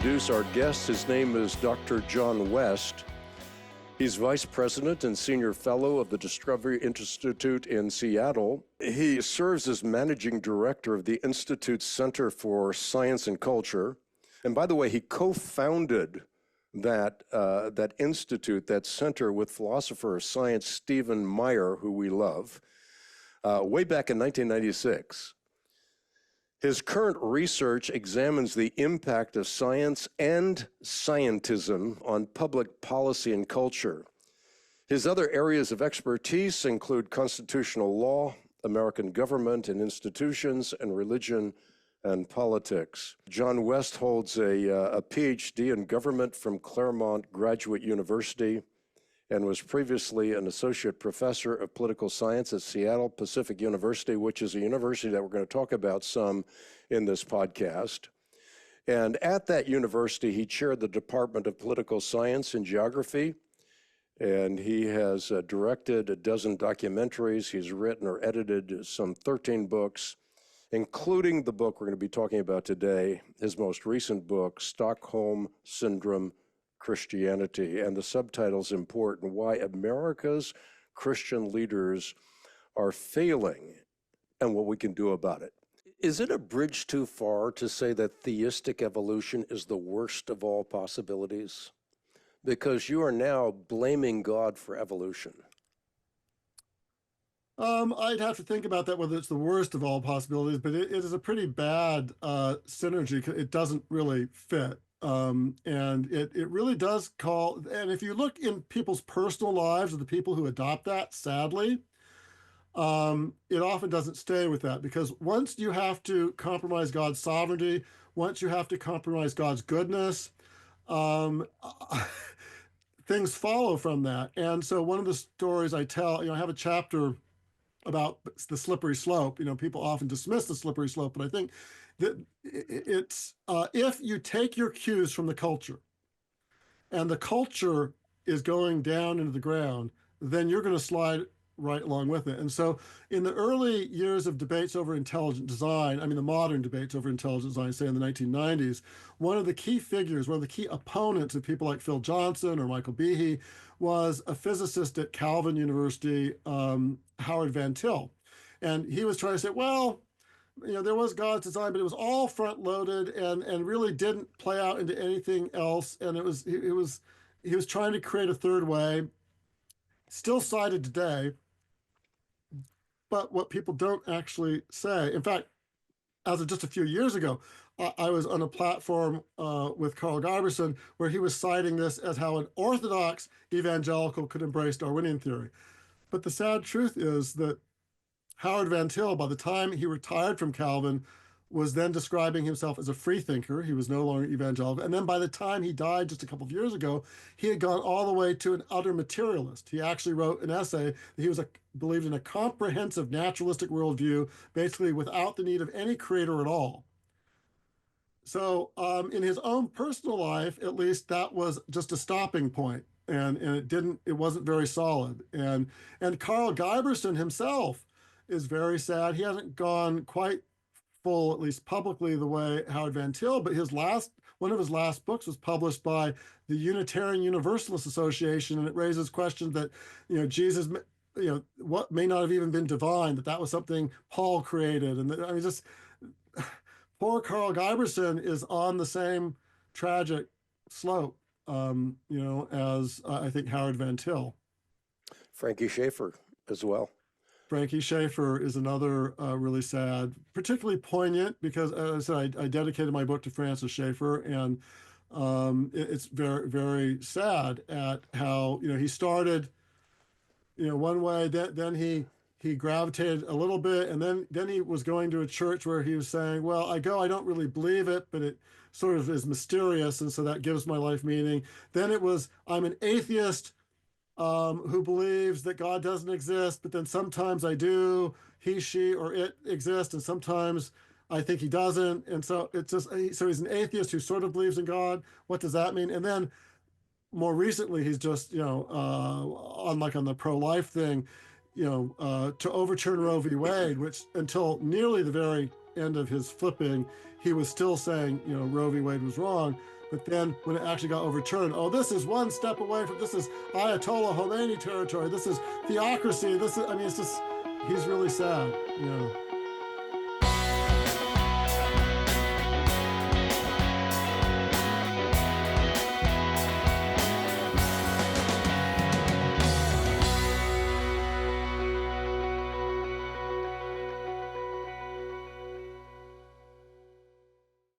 introduce our guest. His name is Dr. John West. He's Vice President and Senior Fellow of the Discovery Institute in Seattle. He serves as Managing Director of the Institute's Center for Science and Culture. And by the way, he co-founded that institute, that center, with philosopher of science Stephen Meyer, who we love, way back in 1996. His current research examines the impact of science and scientism on public policy and culture. His other areas of expertise include constitutional law, American government and institutions, and religion and politics. John West holds a PhD in government from Claremont Graduate University and was previously an associate professor of political science at Seattle Pacific University, which is a university that we're going to talk about some in this podcast. And at that university, he chaired the Department of Political Science and Geography, and he has directed a dozen documentaries. He's written or edited some 13 books, including the book we're going to be talking about today, his most recent book, Stockholm Syndrome, Christianity, and the subtitle's important: Why America's Christian Leaders Are Failing and What We Can Do About It. Is it a bridge too far to say that theistic evolution is the worst of all possibilities? Because you are now blaming God for evolution. I'd have to think about that, whether it's the worst of all possibilities, but it is a pretty bad synergy. It doesn't really fit. And it really does call, and if you look in people's personal lives of the people who adopt that, sadly, it often doesn't stay with that, because once you have to compromise God's sovereignty, once you have to compromise God's goodness, things follow from that. And so one of the stories I tell, I have a chapter about the slippery slope. People often dismiss the slippery slope, but I think that it's if you take your cues from the culture and the culture is going down into the ground, then you're going to slide right along with it. And so in the early years of debates over intelligent design, the modern debates over intelligent design, say in the 1990s, one of the key figures, one of the key opponents of people like Phil Johnson or Michael Behe was a physicist at Calvin University, Howard Van Til. And he was trying to say, well, there was God's design, but it was all front loaded and really didn't play out into anything else. And he was trying to create a third way, still cited today. But what people don't actually say, in fact, as of just a few years ago, I was on a platform with Carl Giberson where he was citing this as how an Orthodox evangelical could embrace Darwinian theory. But the sad truth is that Howard Van Til, by the time he retired from Calvin, was then describing himself as a free thinker. He was no longer evangelical. And then by the time he died just a couple of years ago, he had gone all the way to an utter materialist. He actually wrote an essay that he believed in a comprehensive naturalistic worldview, basically without the need of any creator at all. So in his own personal life, at least, that was just a stopping point. And it wasn't very solid. And Carl Giberson himself is very sad. He hasn't gone quite full, at least publicly, the way Howard Van Til, but one of his last books was published by the Unitarian Universalist Association, and it raises questions that, Jesus, what may not have even been divine, that was something Paul created. And just poor Carl Giberson is on the same tragic slope, as I think Howard Van Til. Frankie Schaeffer as well. Frankie Schaeffer is another really sad, particularly poignant, because, as I said, I dedicated my book to Francis Schaeffer, and it's very, very sad at how, he started, one way, then he gravitated a little bit, and then he was going to a church where he was saying, well, I don't really believe it, but it sort of is mysterious, and so that gives my life meaning. Then it was, I'm an atheist who believes that God doesn't exist, but then sometimes I do, he, she, or it exist, and sometimes I think he doesn't. And so it's just, so he's an atheist who sort of believes in God. What does that mean? And then more recently, he's just, on the pro-life thing, to overturn Roe v. Wade, which until nearly the very end of his flipping, he was still saying, Roe v. Wade was wrong. But then when it actually got overturned, oh, this is one step away from, this is Ayatollah Khomeini territory. This is theocracy. This is, I mean, it's just, he's really sad, you know.